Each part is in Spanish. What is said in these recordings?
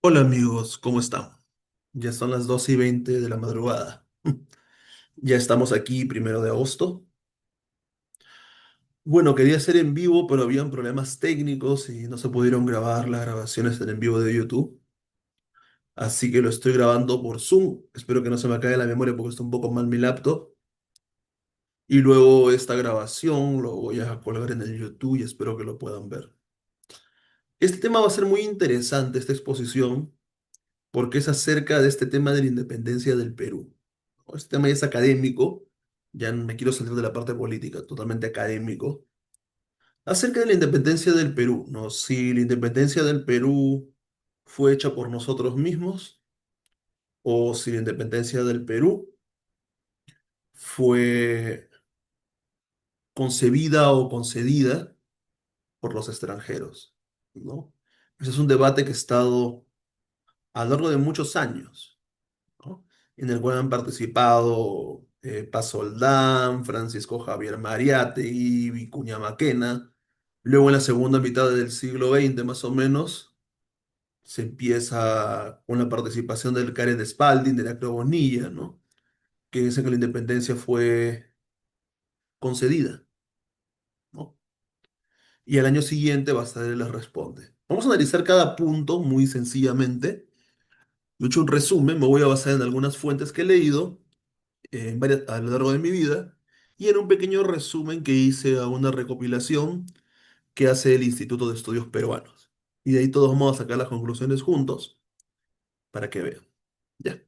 Hola amigos, ¿cómo están? Ya son las 2:20 de la madrugada. Ya estamos aquí, 1 de agosto. Bueno, quería hacer en vivo, pero habían problemas técnicos y no se pudieron grabar las grabaciones en vivo de YouTube. Así que lo estoy grabando por Zoom. Espero que no se me acabe la memoria porque está un poco mal mi laptop. Y luego esta grabación lo voy a colgar en el YouTube y espero que lo puedan ver. Este tema va a ser muy interesante, esta exposición, porque es acerca de este tema de la independencia del Perú. Este tema ya es académico, ya no me quiero salir de la parte política, totalmente académico. Acerca de la independencia del Perú, ¿no? Si la independencia del Perú fue hecha por nosotros mismos o si la independencia del Perú fue concebida o concedida por los extranjeros, ¿no? Ese es un debate que ha estado a lo largo de muchos años, ¿no? En el cual han participado Paz Soldán, Francisco Javier Mariátegui, Vicuña Maquena. Luego, en la segunda mitad del siglo XX, más o menos, se empieza con la participación del Karen Spalding, de la Bonilla, ¿no? Que dice que la independencia fue concedida, ¿no? Y al año siguiente Bastardo les responde. Vamos a analizar cada punto muy sencillamente. He hecho un resumen, me voy a basar en algunas fuentes que he leído a lo largo de mi vida y en un pequeño resumen que hice a una recopilación que hace el Instituto de Estudios Peruanos. Y de ahí todos vamos a sacar las conclusiones juntos para que vean. Ya.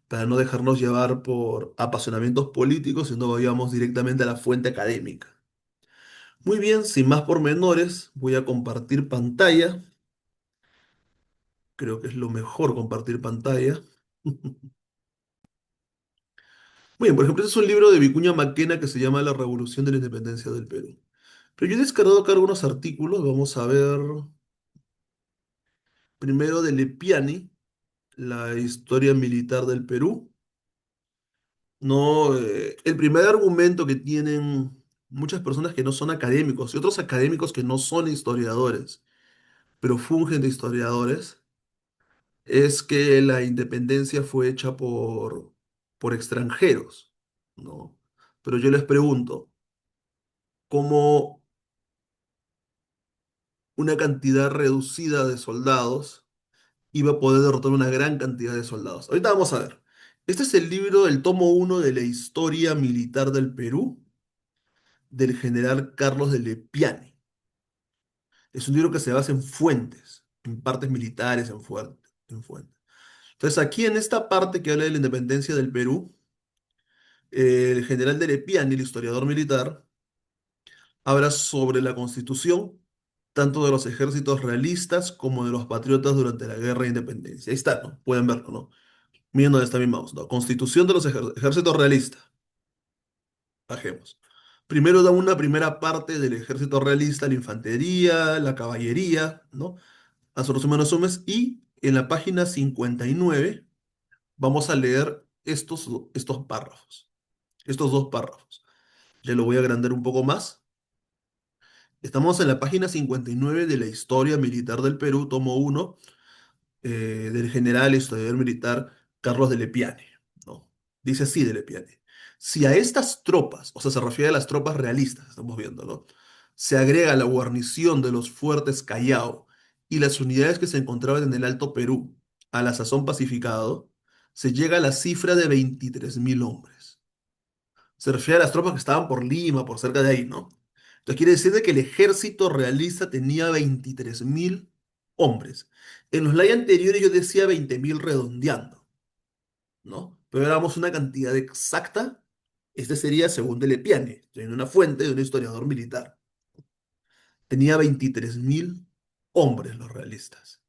Para no dejarnos llevar por apasionamientos políticos, sino vayamos directamente a la fuente académica. Muy bien, sin más pormenores, voy a compartir pantalla. Creo que es lo mejor compartir pantalla. Muy bien, por ejemplo, este es un libro de Vicuña Maquena que se llama La Revolución de la Independencia del Perú. Pero yo he descargado acá algunos artículos. Vamos a ver primero de Lepiani, la historia militar del Perú. No, el primer argumento que tienen muchas personas que no son académicos y otros académicos que no son historiadores, pero fungen de historiadores, es que la independencia fue hecha por extranjeros, ¿no? Pero yo les pregunto, ¿cómo una cantidad reducida de soldados iba a poder derrotar una gran cantidad de soldados? Ahorita vamos a ver. Este es el libro del tomo 1 de la historia militar del Perú, del general Carlos de Lepiane. Es un libro que se basa en fuentes, en partes militares, en fuentes. Entonces, aquí en esta parte que habla de la independencia del Perú, el general de Lepiane, el historiador militar, habla sobre la constitución, tanto de los ejércitos realistas como de los patriotas durante la guerra de independencia. Ahí está, ¿no? Pueden verlo, ¿no? Miren dónde está mi mouse, ¿no? Constitución de los ejércitos realistas. Bajemos. Primero da una primera parte del ejército realista, la infantería, la caballería, ¿no? A su resumen, resumes, y en la página 59 vamos a leer estos párrafos, estos dos párrafos. Ya lo voy a agrandar un poco más. Estamos en la página 59 de la Historia Militar del Perú, tomo 1, del general historiador militar Carlos de Lepiane, ¿no? Dice así de Lepiane. Si a estas tropas, o sea, se refiere a las tropas realistas, estamos viendo, ¿no? Se agrega la guarnición de los fuertes Callao y las unidades que se encontraban en el Alto Perú, a la sazón pacificado, se llega a la cifra de 23.000 hombres. Se refiere a las tropas que estaban por Lima, por cerca de ahí, ¿no? Entonces quiere decir de que el ejército realista tenía 23.000 hombres. En los slides anteriores yo decía 20.000 redondeando, ¿no? Pero éramos una cantidad exacta. Este sería según Delepiane, en una fuente de un historiador militar. Tenía 23.000 hombres los realistas,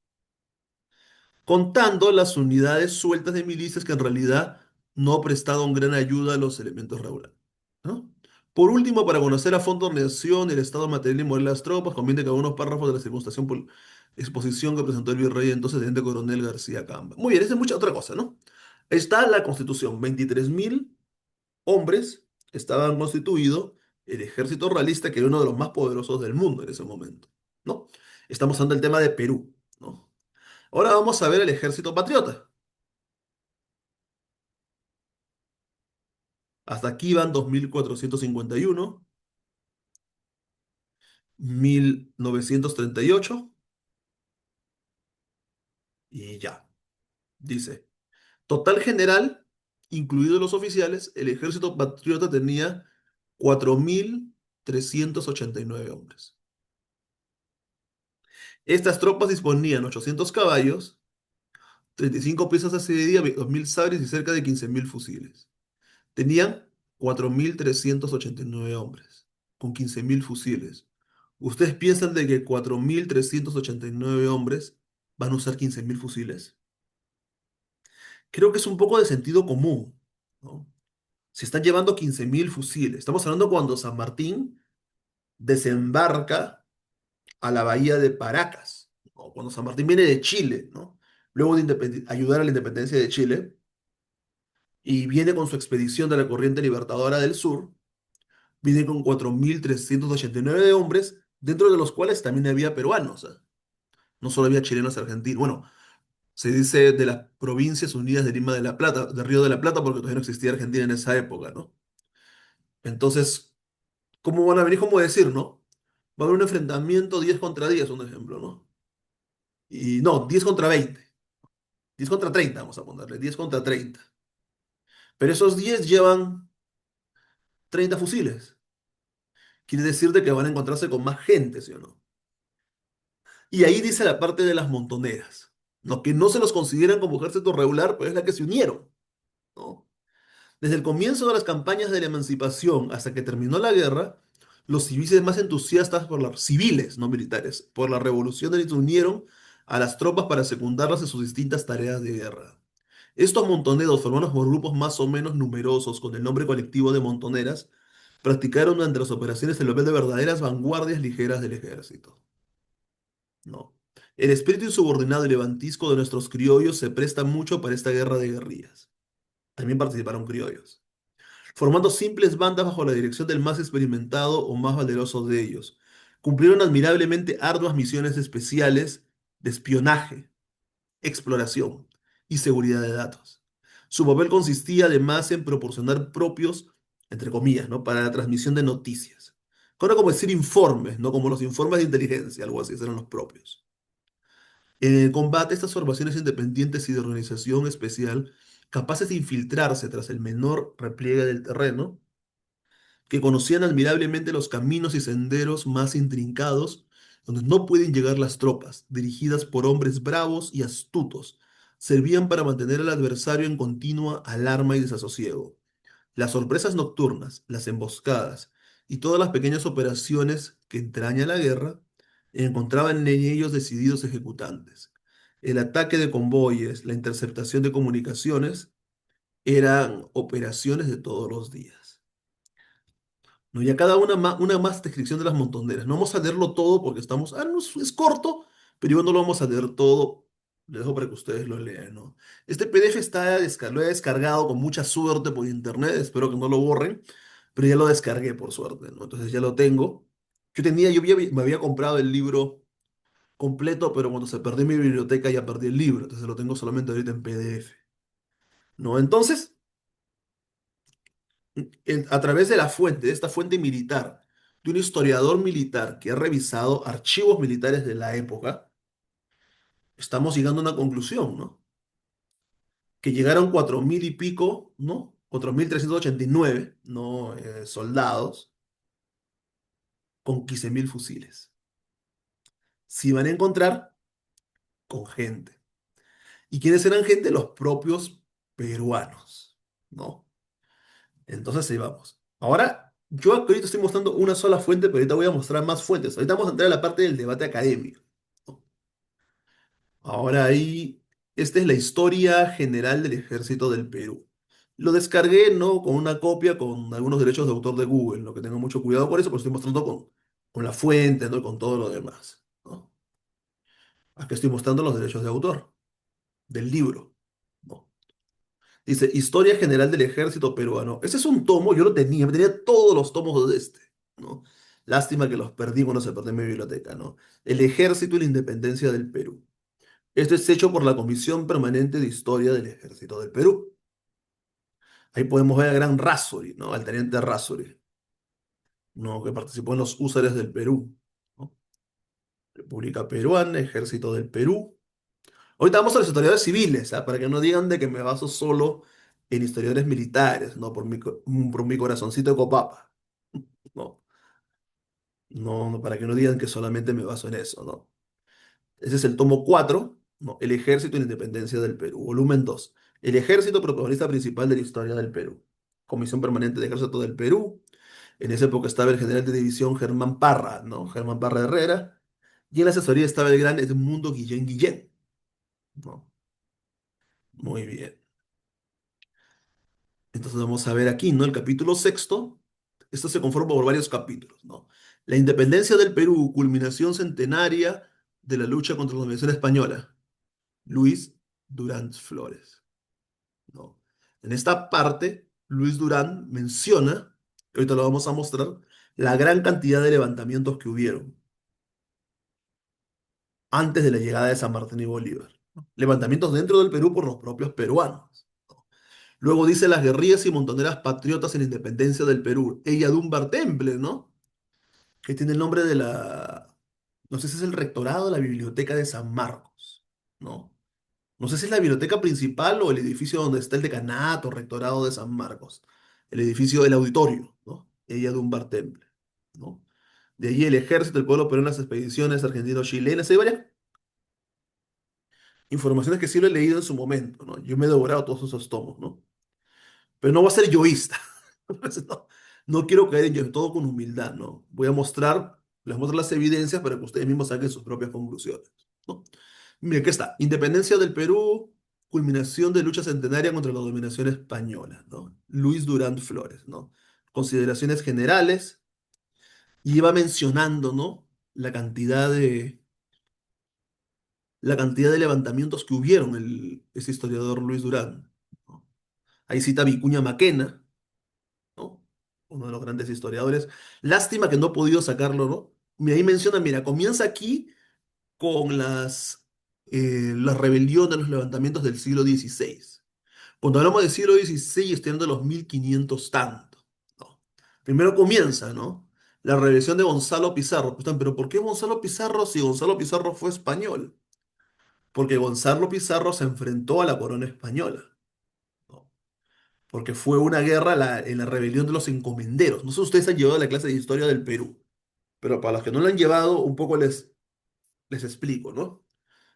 contando las unidades sueltas de milicias que en realidad no prestaron gran ayuda a los elementos regulares, ¿no? Por último, para conocer a fondo la organización, el estado material y moral de las tropas, conviene que algunos párrafos de la exposición que presentó el virrey entonces teniente coronel García Camba. Muy bien, esa es mucha otra cosa, ¿no? Está la constitución, 23.000 hombres estaban constituidos el ejército realista, que era uno de los más poderosos del mundo en ese momento, ¿no? Estamos hablando del tema de Perú, ¿no? Ahora vamos a ver el ejército patriota. Hasta aquí van 2451, 1938 y ya. Dice, total general, incluidos los oficiales, el ejército patriota tenía 4389 hombres. Estas tropas disponían 800 caballos, 35 piezas de artillería, 2000 sables y cerca de 15.000 fusiles. Tenían 4389 hombres, con 15.000 fusiles. ¿Ustedes piensan de que 4389 hombres van a usar 15.000 fusiles? Creo que es un poco de sentido común, ¿no? Se están llevando 15.000 fusiles. Estamos hablando cuando San Martín desembarca a la bahía de Paracas, o cuando San Martín viene de Chile, ¿no? Luego de ayudar a la independencia de Chile, y viene con su expedición de la Corriente Libertadora del Sur, viene con 4.389 hombres, dentro de los cuales también había peruanos, ¿eh? No solo había chilenos y argentinos. Bueno, se dice de las Provincias Unidas de Lima de la Plata, de Río de la Plata, porque todavía no existía Argentina en esa época, ¿no? Entonces, ¿cómo van a venir? ¿Cómo decir, no? Va a haber un enfrentamiento 10 contra 10, un ejemplo, ¿no? Y no, 10 contra 20, 10 contra 30, vamos a ponerle, 10 contra 30. Pero esos 10 llevan 30 fusiles. Quiere decir de que van a encontrarse con más gente, ¿sí o no? Y ahí dice la parte de las montoneras, ¿no? Que no se los consideran como ejército regular, pero es la que se unieron, ¿no? Desde el comienzo de las campañas de la emancipación hasta que terminó la guerra, los civiles más entusiastas por las civiles, no militares, por la revolución se unieron a las tropas para secundarlas en sus distintas tareas de guerra. Estos montoneros, formados por grupos más o menos numerosos con el nombre colectivo de montoneras, practicaron durante las operaciones el papel de verdaderas vanguardias ligeras del ejército. No. El espíritu insubordinado y levantisco de nuestros criollos se presta mucho para esta guerra de guerrillas. También participaron criollos, formando simples bandas bajo la dirección del más experimentado o más valeroso de ellos. Cumplieron admirablemente arduas misiones especiales de espionaje, exploración y seguridad de datos. Su papel consistía además en proporcionar propios, entre comillas, ¿no? Para la transmisión de noticias. Ahora como decir informes, ¿no? Como los informes de inteligencia, algo así, eran los propios. En el combate, estas formaciones independientes y de organización especial, capaces de infiltrarse tras el menor repliegue del terreno, que conocían admirablemente los caminos y senderos más intrincados, donde no pueden llegar las tropas, dirigidas por hombres bravos y astutos, servían para mantener al adversario en continua alarma y desasosiego. Las sorpresas nocturnas, las emboscadas y todas las pequeñas operaciones que entraña la guerra encontraban en ellos decididos ejecutantes. El ataque de convoyes, la interceptación de comunicaciones eran operaciones de todos los días. ¿No? Y a cada una más descripción de las montoneras. No vamos a leerlo todo porque estamos, no, es corto, pero igual no lo vamos a leer todo. Le dejo para que ustedes lo lean, ¿no? Este PDF lo he descargado con mucha suerte por internet, espero que no lo borren, pero ya lo descargué por suerte, ¿no? Entonces ya lo tengo. Me había comprado el libro completo, pero cuando se perdió mi biblioteca ya perdí el libro, entonces lo tengo solamente ahorita en PDF, ¿no? Entonces, a través de la fuente, de esta fuente militar, de un historiador militar que ha revisado archivos militares de la época, estamos llegando a una conclusión, ¿no? Que llegaron 4.000 y pico, ¿no? 4.389, ¿no? Soldados con 15.000 fusiles. Si van a encontrar con gente. ¿Y quiénes eran gente? Los propios peruanos, ¿no? Entonces ahí vamos. Ahora, yo ahorita estoy mostrando una sola fuente, pero ahorita voy a mostrar más fuentes. Ahorita vamos a entrar a la parte del debate académico, ¿no? Ahora ahí, esta es la historia general del ejército del Perú. Lo descargué, ¿no? Con una copia con algunos derechos de autor de Google, lo que tengo mucho cuidado por eso, porque estoy mostrando con la fuente, ¿no? Y con todo lo demás, ¿no? Aquí estoy mostrando los derechos de autor del libro, ¿no? Dice, Historia General del Ejército Peruano. Ese es un tomo, yo lo tenía, me tenía todos los tomos de este, ¿no? Lástima que los perdí cuando se perdió en mi biblioteca, ¿no? El Ejército y la Independencia del Perú. Esto es hecho por la Comisión Permanente de Historia del Ejército del Perú. Ahí podemos ver al gran Rasuri, ¿no? Al teniente Rasuri, ¿no? Que participó en los húsares del Perú, ¿no? República Peruana, Ejército del Perú. Ahorita vamos a los historiadores civiles, ¿ah? Para que no digan de que me baso solo en historiadores militares, ¿no? Por mi corazoncito de copapa, ¿no? No, para que no digan que solamente me baso en eso, ¿no? Ese es el tomo 4, ¿no? El Ejército y la Independencia del Perú, volumen 2. El Ejército, protagonista principal de la historia del Perú. Comisión Permanente de Ejército del Perú. En esa época estaba el general de división Germán Parra, ¿no? Germán Parra Herrera. Y en la asesoría estaba el gran Edmundo Guillén Guillén, ¿no? Muy bien. Entonces vamos a ver aquí, ¿no? El capítulo sexto. Esto se conforma por varios capítulos, ¿no? La independencia del Perú, culminación centenaria de la lucha contra la dominación española. Luis Durán Flores, ¿no? En esta parte, Luis Durán menciona, que ahorita lo vamos a mostrar, la gran cantidad de levantamientos que hubieron antes de la llegada de San Martín y Bolívar, ¿no? Levantamientos dentro del Perú por los propios peruanos, ¿no? Luego dice las guerrillas y montoneras patriotas en la independencia del Perú. Ella Dumbar Temple, ¿no? Que tiene el nombre de la, no sé si es el rectorado de la Biblioteca de San Marcos, ¿no? No sé si es la biblioteca principal o el edificio donde está el decanato, rectorado de San Marcos. El edificio del auditorio, ¿no? Ella Dumbar Temple, ¿no? De allí el ejército, el pueblo peruano, las expediciones argentino-chilenas. Hay varias informaciones que sí lo he leído en su momento, ¿no? Yo me he devorado todos esos tomos, ¿no? Pero no voy a ser yoísta. No, no quiero caer en yo, todo con humildad, ¿no? Les muestro las evidencias para que ustedes mismos saquen sus propias conclusiones, ¿no? Mira, aquí está. Independencia del Perú, culminación de lucha centenaria contra la dominación española, ¿no? Luis Durán Flores, ¿no? Consideraciones generales, y iba mencionando, ¿no? La cantidad de levantamientos que hubieron ese historiador Luis Durán, ¿no? Ahí cita a Vicuña Maquena, ¿no? Uno de los grandes historiadores. Lástima que no he podido sacarlo, ¿no? Ahí menciona, mira, comienza aquí con las rebeliones, los levantamientos del siglo XVI. Cuando hablamos del siglo XVI, estoy hablando de los 1500 tanto, ¿no? Primero comienza, ¿no? La rebelión de Gonzalo Pizarro. Pues, pero ¿por qué Gonzalo Pizarro si Gonzalo Pizarro fue español? Porque Gonzalo Pizarro se enfrentó a la corona española, ¿no? Porque fue una guerra en la rebelión de los encomenderos. No sé si ustedes han llevado la clase de historia del Perú, pero para los que no la han llevado, un poco les explico, ¿no?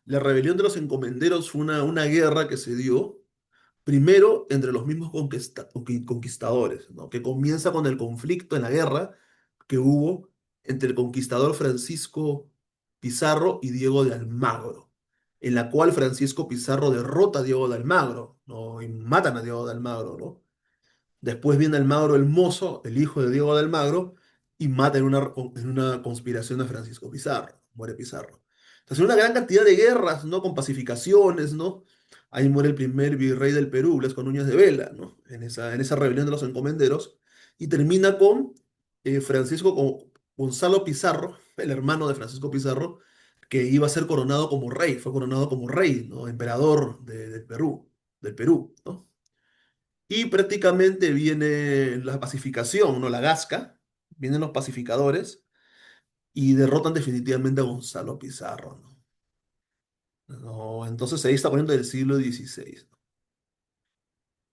La rebelión de los encomenderos fue una guerra que se dio primero entre los mismos conquistadores, ¿no? Que comienza con el conflicto en la guerra que hubo entre el conquistador Francisco Pizarro y Diego de Almagro, en la cual Francisco Pizarro derrota a Diego de Almagro, ¿no? Y matan a Diego de Almagro, ¿no? Después viene Almagro el Mozo, el hijo de Diego de Almagro, y mata en una conspiración a Francisco Pizarro. Muere Pizarro. Entonces, una gran cantidad de guerras, ¿no? Con pacificaciones, ¿no? Ahí muere el primer virrey del Perú, Blasco Núñez de Vela, ¿no? En esa rebelión de los encomenderos. Y termina con Gonzalo Pizarro, el hermano de Francisco Pizarro, que iba a ser coronado como rey, fue coronado como rey, ¿no? Emperador del Perú, ¿no? Y prácticamente viene la pacificación, ¿no? La Gasca, vienen los pacificadores y derrotan definitivamente a Gonzalo Pizarro, ¿no? No, entonces ahí está poniendo del siglo XVI, ¿no?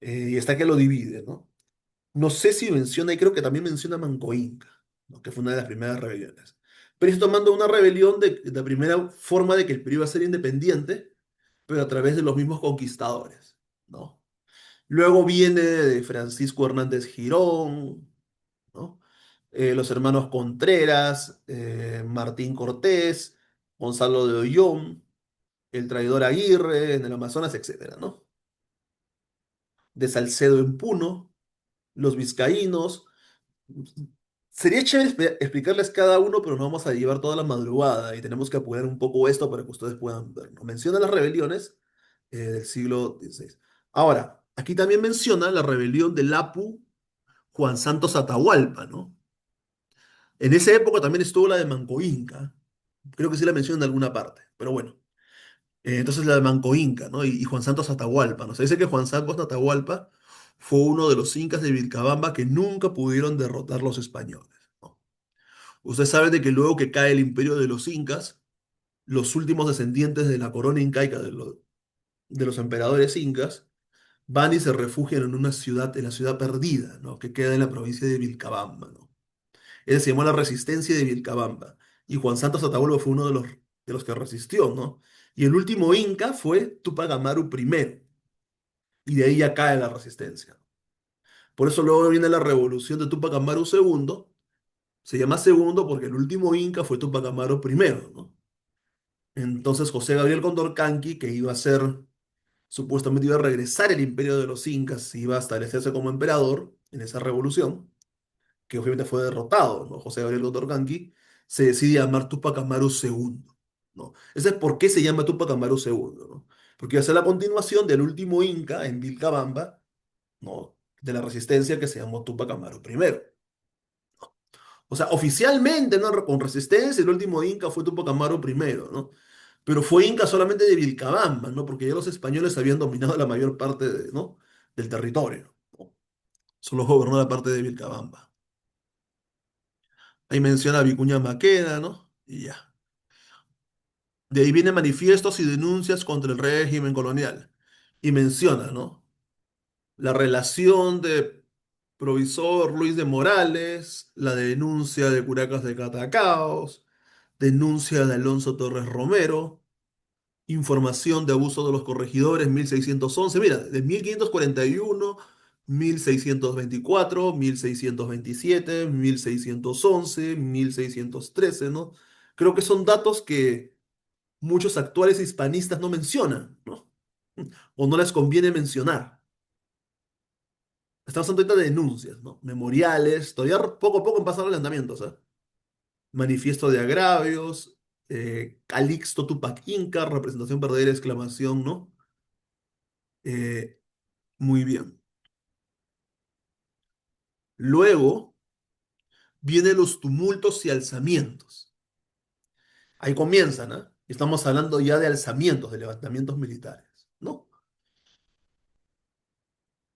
Y está que lo divide, ¿no? No sé si menciona, y creo que también menciona Manco Inca, ¿no? Que fue una de las primeras rebeliones. Pero está tomando una rebelión de la primera forma de que el Perú iba a ser independiente, pero a través de los mismos conquistadores, ¿no? Luego viene de Francisco Hernández Girón, ¿no? Los hermanos Contreras, Martín Cortés, Gonzalo de Ollón, el traidor Aguirre en el Amazonas, etcétera, ¿no? De Salcedo en Puno, los vizcaínos. Sería chévere explicarles cada uno, pero no vamos a llevar toda la madrugada y tenemos que apurar un poco esto para que ustedes puedan ver, ¿no? Menciona las rebeliones del siglo XVI. Ahora, aquí también menciona la rebelión del Apu Juan Santos Atahualpa, ¿no? En esa época también estuvo la de Manco Inca. Creo que sí la mencionan en alguna parte, pero bueno. Entonces la de Manco Inca, ¿no? Y Juan Santos Atahualpa, ¿no? Se dice que Juan Santos Atahualpa fue uno de los incas de Vilcabamba que nunca pudieron derrotar los españoles, ¿no? Ustedes saben de que luego que cae el imperio de los incas, los últimos descendientes de la corona incaica, de los emperadores incas, van y se refugian en una ciudad, en la ciudad perdida, ¿no? Que queda en la provincia de Vilcabamba, ¿no? Ella se llamó la Resistencia de Vilcabamba. Y Juan Santos Atahualpa fue uno de los que resistió, ¿no? Y el último inca fue Tupac Amaru I. Y de ahí ya cae la resistencia. Por eso luego viene la revolución de Tupac Amaru II. Se llama segundo porque el último inca fue Tupac Amaru I, ¿no? Entonces José Gabriel Condorcanqui, que iba a ser, supuestamente iba a regresar el imperio de los incas, iba a establecerse como emperador en esa revolución, que obviamente fue derrotado, ¿no? José Gabriel Condorcanqui, se decide llamar Túpac Amaru II, ¿no? Ese es por qué se llama Túpac Amaru II, ¿no? Porque iba a ser la continuación del último Inca en Vilcabamba, ¿no? De la resistencia que se llamó Túpac Amaru I. O sea, oficialmente, ¿no? Con resistencia, el último Inca fue Túpac Amaru I, ¿no? Pero fue Inca solamente de Vilcabamba, ¿no? Porque ya los españoles habían dominado la mayor parte ¿no? del territorio, ¿no? Solo gobernó la parte de Vilcabamba. Ahí menciona a Vicuña Maqueda, ¿no? Y ya. De ahí vienen manifiestos y denuncias contra el régimen colonial. Y menciona, ¿no? La relación de provisor Luis de Morales, la denuncia de Curacas de Catacaos, denuncia de Alonso Torres Romero, información de abuso de los corregidores 1611. Mira, de 1541, 1624, 1627, 1611, 1613, ¿no? Creo que son datos que muchos actuales hispanistas no mencionan, ¿no? O no les conviene mencionar. Estamos hablando ahorita de denuncias, ¿no? Memoriales, todavía poco a poco en pasar adelantamientos, ¿eh? Manifiesto de agravios, Calixto Tupac Inca, representación verdadera, exclamación, ¿no? Eh, muy bien. Luego vienen los tumultos y alzamientos. Ahí comienzan, ¿ah? Estamos hablando ya de alzamientos, de levantamientos militares, ¿no?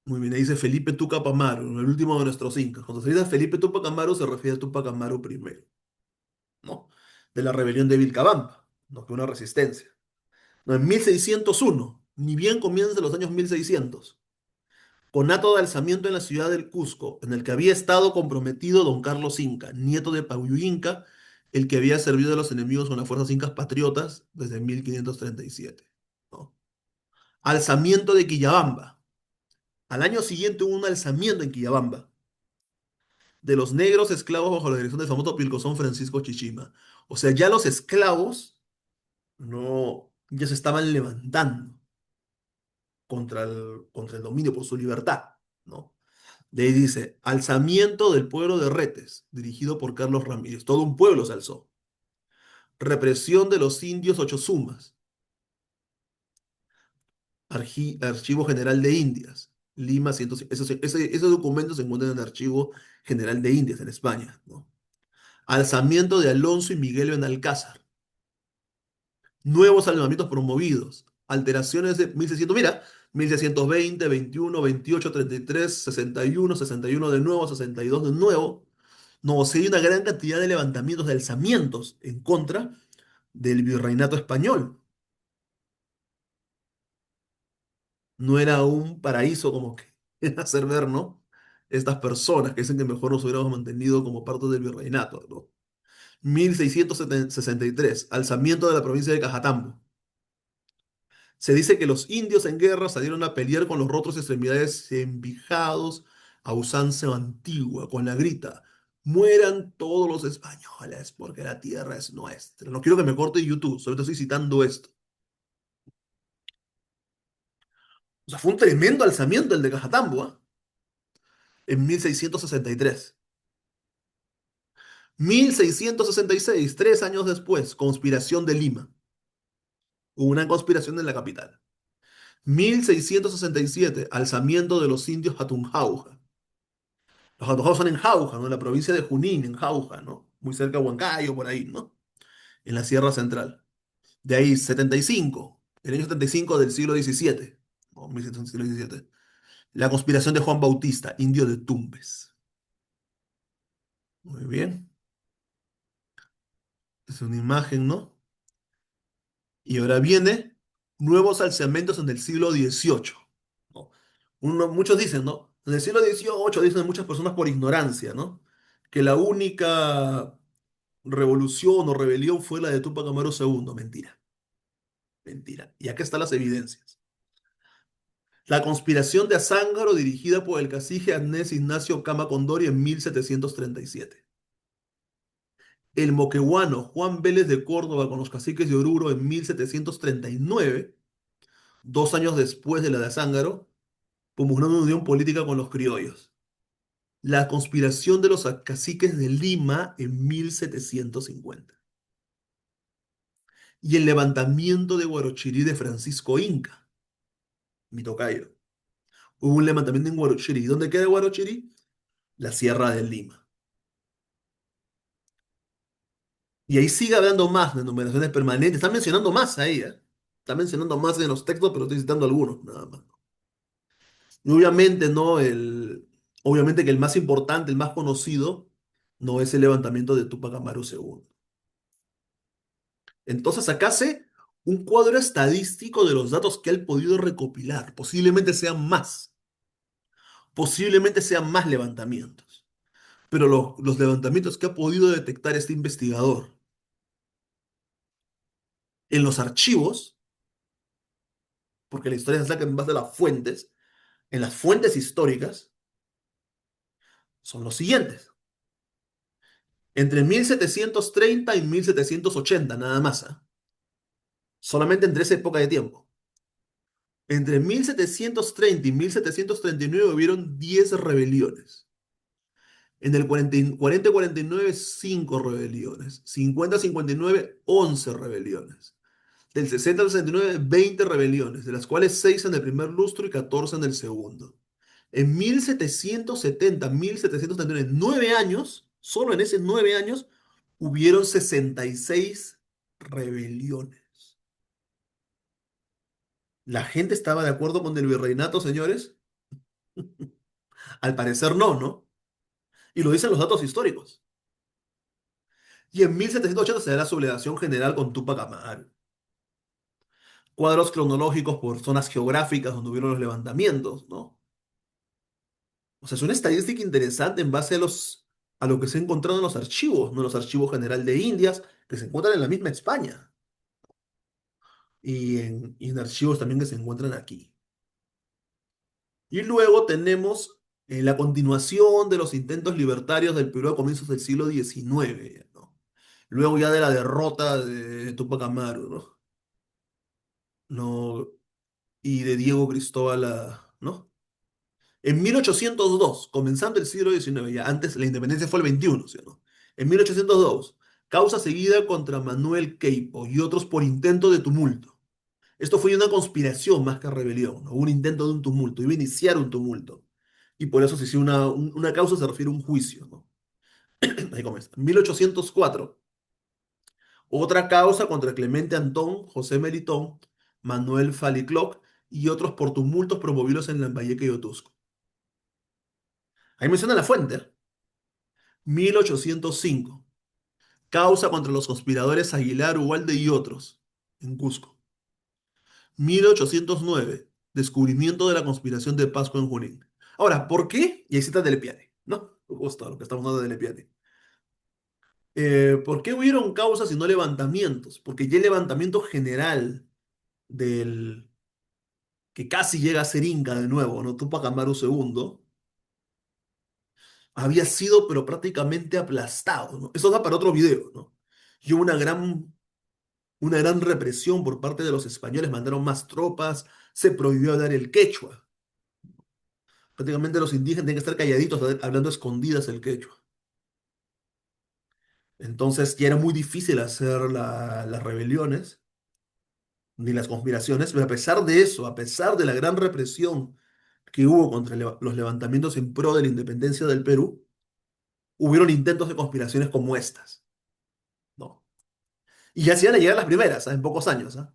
Muy bien, ahí dice Felipe Tupac Amaru, el último de nuestros incas. Cuando se dice Felipe Tupac Amaru, se refiere a Tupac Amaru I, ¿no? De la rebelión de Vilcabamba, ¿no? Que una resistencia. No, en 1601, ni bien comienzan los años 1600, conato de alzamiento en la ciudad del Cusco, en el que había estado comprometido don Carlos Inca, nieto de Paullo Inca, el que había servido a los enemigos con las fuerzas incas patriotas desde 1537, ¿no? Alzamiento de Quillabamba. Al año siguiente hubo un alzamiento en Quillabamba de los negros esclavos bajo la dirección del famoso Pilcosón Francisco Chichima. O sea, ya los esclavos no, ya se estaban levantando contra el dominio por su libertad, ¿no? De ahí dice, alzamiento del pueblo de Retes, dirigido por Carlos Ramírez. Todo un pueblo se alzó. Represión de los indios Ochozumas. Archivo General de Indias. Lima 105. Ese documento se encuentra en el Archivo General de Indias, en España, ¿no? Alzamiento de Alonso y Miguel Benalcázar. Nuevos alzamientos promovidos. Alteraciones de 1600. Mira, 1620, 21, 28, 33, 61, 61 de nuevo, 62 de nuevo. No, o sea, hay una gran cantidad de levantamientos, de alzamientos en contra del virreinato español. No era un paraíso como que hacer ver, ¿no? Estas personas que dicen que mejor nos hubiéramos mantenido como parte del virreinato, ¿no? 1663, alzamiento de la provincia de Cajatambo. Se dice que los indios en guerra salieron a pelear con los rostros y extremidades envijados a usanza antigua, con la grita, mueran todos los españoles porque la tierra es nuestra. No quiero que me corte YouTube, solo te estoy citando esto. O sea, fue un tremendo alzamiento el de Cajatambo, ¿ah? En 1663. 1666, 3 años después, conspiración de Lima. Hubo una conspiración en la capital. 1667, alzamiento de los indios Hatunjauja. Los Hatunjauja son en Jauja, ¿no? En la provincia de Junín, en Jauja, ¿no? Muy cerca de Huancayo, por ahí, ¿no? En la Sierra Central. De ahí, 75. El año 75 del siglo XVII. O 1700 del siglo XVII. La conspiración de Juan Bautista, indio de Tumbes. Muy bien. Es una imagen, ¿no? Y ahora viene nuevos alzamientos en el siglo XVIII, ¿no? Muchos dicen, ¿no? En el siglo XVIII, dicen muchas personas por ignorancia, ¿no? Que la única revolución o rebelión fue la de Túpac Amaru II. Mentira, mentira. Y acá están las evidencias. La conspiración de Azángaro dirigida por el cacique Andrés Ignacio Cama Condori en 1737. El moqueguano Juan Vélez de Córdoba con los caciques de Oruro en 1739, 2 años después de la de Azángaro, promoviendo una unión política con los criollos. La conspiración de los caciques de Lima en 1750. Y el levantamiento de Huarochirí de Francisco Inca, mi tocayo. Hubo un levantamiento en Huarochirí. ¿Dónde queda Huarochirí? La Sierra de Lima. Y ahí sigue hablando más de numeraciones permanentes. Están mencionando más ahí, ¿eh? Están mencionando más en los textos, pero estoy citando algunos, nada más. Y obviamente, ¿no? Obviamente que el más importante, el más conocido, no es el levantamiento de Túpac Amaru II. Entonces acá hace un cuadro estadístico de los datos que él ha podido recopilar. Posiblemente sean más levantamientos. Pero los levantamientos que ha podido detectar este investigador en los archivos, porque la historia se saca en base a las fuentes, en las fuentes históricas, son los siguientes. Entre 1730 y 1780, nada más, ¿ah? Solamente entre esa época de tiempo. Entre 1730 y 1739 hubieron 10 rebeliones. En el 40-49, 5 rebeliones. 50-59, 11 rebeliones. Del 60 al 69, 20 rebeliones, de las cuales 6 en el primer lustro y 14 en el segundo. En 1770, 1779, 9 años, solo en esos 9 años, hubieron 66 rebeliones. ¿La gente estaba de acuerdo con el virreinato, señores? Al parecer no, ¿no? Y lo dicen los datos históricos. Y en 1780 se da la sublevación general con Túpac Amaru. Cuadros cronológicos por zonas geográficas donde hubieron los levantamientos, ¿no? O sea, es una estadística interesante en base a lo que se ha encontrado en los archivos, ¿no? Los archivos general de Indias, que se encuentran en la misma España, y en archivos también que se encuentran aquí. Y luego tenemos la continuación de los intentos libertarios del Perú a comienzos del siglo XIX, ¿no? Luego ya de la derrota de Túpac Amaru, ¿no? No, y de Diego Cristóbal, ¿no? En 1802, comenzando el siglo XIX, ya antes la independencia fue el 21, ¿sí o no? En 1802, causa seguida contra Manuel Queipo y otros por intento de tumulto. Esto fue una conspiración más que rebelión, ¿no? Un intento de un tumulto, iba a iniciar un tumulto. Y por eso se hizo una causa, se refiere a un juicio, ¿no? Ahí comienza. En 1804, otra causa contra Clemente Antón, José Melitón, Manuel Falicloc y otros por tumultos promovidos en Lambayeque y Otusco. Ahí menciona la fuente, ¿eh? 1805, causa contra los conspiradores Aguilar, Ugalde y otros, en Cusco. 1809, descubrimiento de la conspiración de Pascua en Junín. Ahora, ¿por qué? Y ahí cita Delepiane, ¿no? Justo lo que estamos hablando de Delepiane. ¿Por qué hubieron causas y no levantamientos? Porque ya el levantamiento general del que casi llega a ser Inca de nuevo, ¿no? Túpac Amaru II, había sido pero prácticamente aplastado, ¿no? Eso da para otro video, ¿no? Y hubo una gran represión por parte de los españoles, mandaron más tropas, se prohibió hablar el quechua. Prácticamente los indígenas tenían que estar calladitos, hablando a escondidas el quechua. Entonces ya era muy difícil hacer las rebeliones ni las conspiraciones, pero a pesar de eso, a pesar de la gran represión que hubo contra los levantamientos en pro de la independencia del Perú, hubieron intentos de conspiraciones como estas, ¿no? Y ya se iban a llegar las primeras, ¿ah? En pocos años, ¿ah?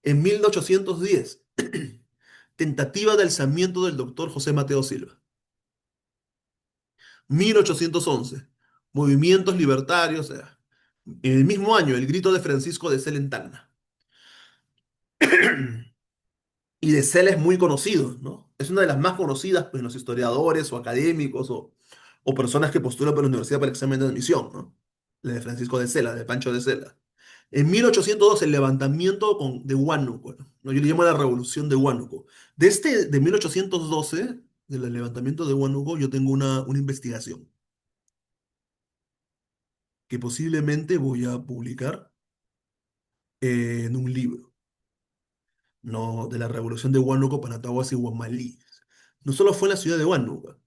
En 1810, tentativa de alzamiento del doctor José Mateo Silva. 1811, movimientos libertarios. En el mismo año, el grito de Francisco de Sela en Tacna. Y de Sela es muy conocido, ¿no? Es una de las más conocidas pues, los historiadores o académicos o personas que postulan para la universidad para el examen de admisión, ¿no? La de Francisco de Sela, de Pancho de Sela. En 1802, el levantamiento de Huánuco, ¿no? Yo le llamo la revolución de Huánuco. De 1812, del levantamiento de Huánuco, yo tengo una investigación que posiblemente voy a publicar en un libro, ¿no? De la revolución de Huánuco, Panataguas y Guamalíes. No solo fue en la ciudad de Huánuco,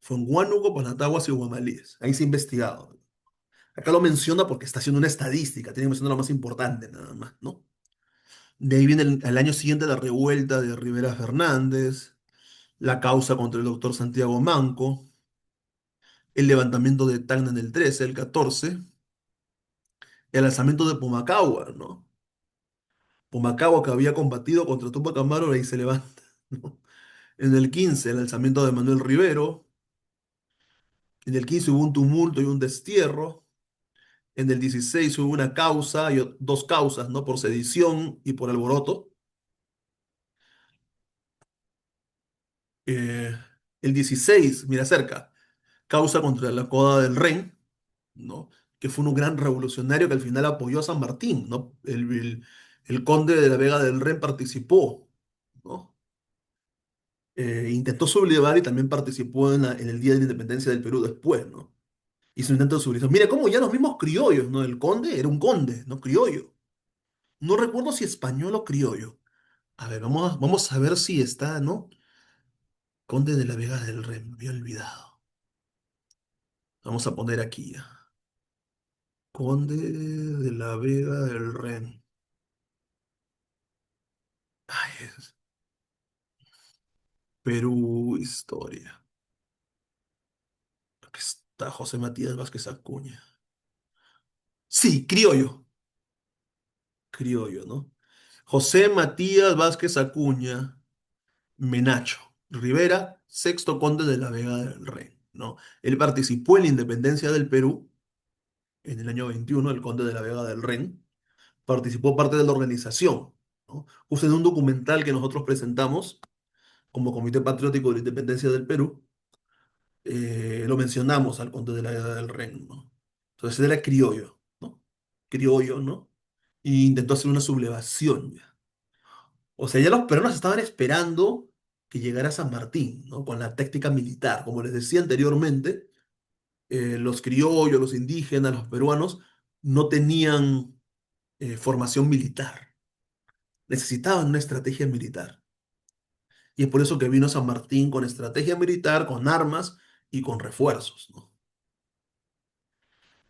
fue en Huánuco, Panataguas y Guamalíes. Ahí se ha investigado. Acá lo menciona porque está haciendo una estadística, tiene que mencionar lo más importante nada más, ¿no? De ahí viene al año siguiente la revuelta de Rivera Fernández, la causa contra el doctor Santiago Manco, el levantamiento de Tacna en el 13, el 14, el alzamiento de Pumacahua, ¿no? Pumacahua que había combatido contra Tupac Amaru, ahí se levanta, ¿no? En el 15, el alzamiento de Manuel Rivero. En el 15 hubo un tumulto y un destierro. En el 16 hubo una causa y dos causas, ¿no? Por sedición y por alboroto. Eh, el 16, mira cerca, causa contra la Coda del Ren, ¿no? Que fue un gran revolucionario que al final apoyó a San Martín, ¿no? El conde de la Vega del Ren participó, ¿no? Intentó sublevar y también participó en el Día de la Independencia del Perú después, ¿no? Hizo un intento de sublevación. Mira cómo ya los mismos criollos, ¿no? El conde era un conde, ¿no? Criollo. No recuerdo si español o criollo. A ver, vamos a ver si está, ¿no? Conde de la Vega del Ren, me había olvidado. Vamos a poner aquí ya. Conde de la Vega del Ren. Ay, Perú, historia. Aquí está José Matías Vázquez Acuña. Sí, criollo. Criollo, ¿no? José Matías Vázquez Acuña, Menacho. Rivera, sexto conde de la Vega del Rey, ¿no? Él participó en la independencia del Perú en el año 21, el conde de la Vega del Ren. Participó parte de la organización, ¿no? Justo en un documental que nosotros presentamos como Comité Patriótico de la Independencia del Perú, lo mencionamos al conde de la Vega del Ren, ¿no? Entonces él era criollo, ¿no? Criollo, ¿no? Y intentó hacer una sublevación, ya. O sea, ya los peruanos estaban esperando que llegara San Martín, ¿no? Con la táctica militar. Como les decía anteriormente, los criollos, los indígenas, los peruanos no tenían formación militar. Necesitaban una estrategia militar. Y es por eso que vino San Martín con estrategia militar, con armas y con refuerzos, ¿no?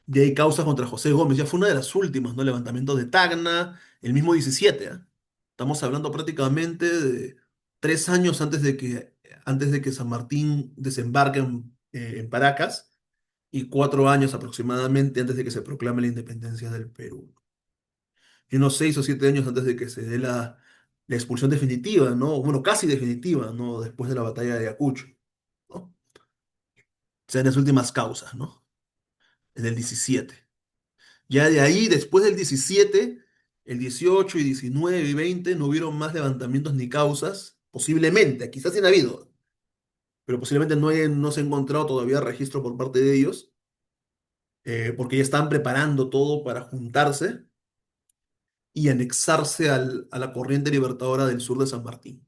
De ahí causas contra José Gómez, ya fue una de las últimas, ¿no? Levantamiento de Tacna, el mismo 17, ¿ah? Estamos hablando prácticamente de 3 años antes de que San Martín desembarque en Paracas y 4 años aproximadamente antes de que se proclame la independencia del Perú. Y unos 6 o 7 años antes de que se dé la expulsión definitiva, ¿no? Bueno, casi definitiva, ¿no? Después de la batalla de Ayacucho, ¿no? Sean las últimas causas, ¿no? En el 17. Ya de ahí, después del 17, el 18 y 19 y 20 no hubieron más levantamientos ni causas, posiblemente, quizás sí han habido, pero posiblemente no se ha encontrado todavía registro por parte de ellos, porque ya estaban preparando todo para juntarse y anexarse a la corriente libertadora del sur de San Martín,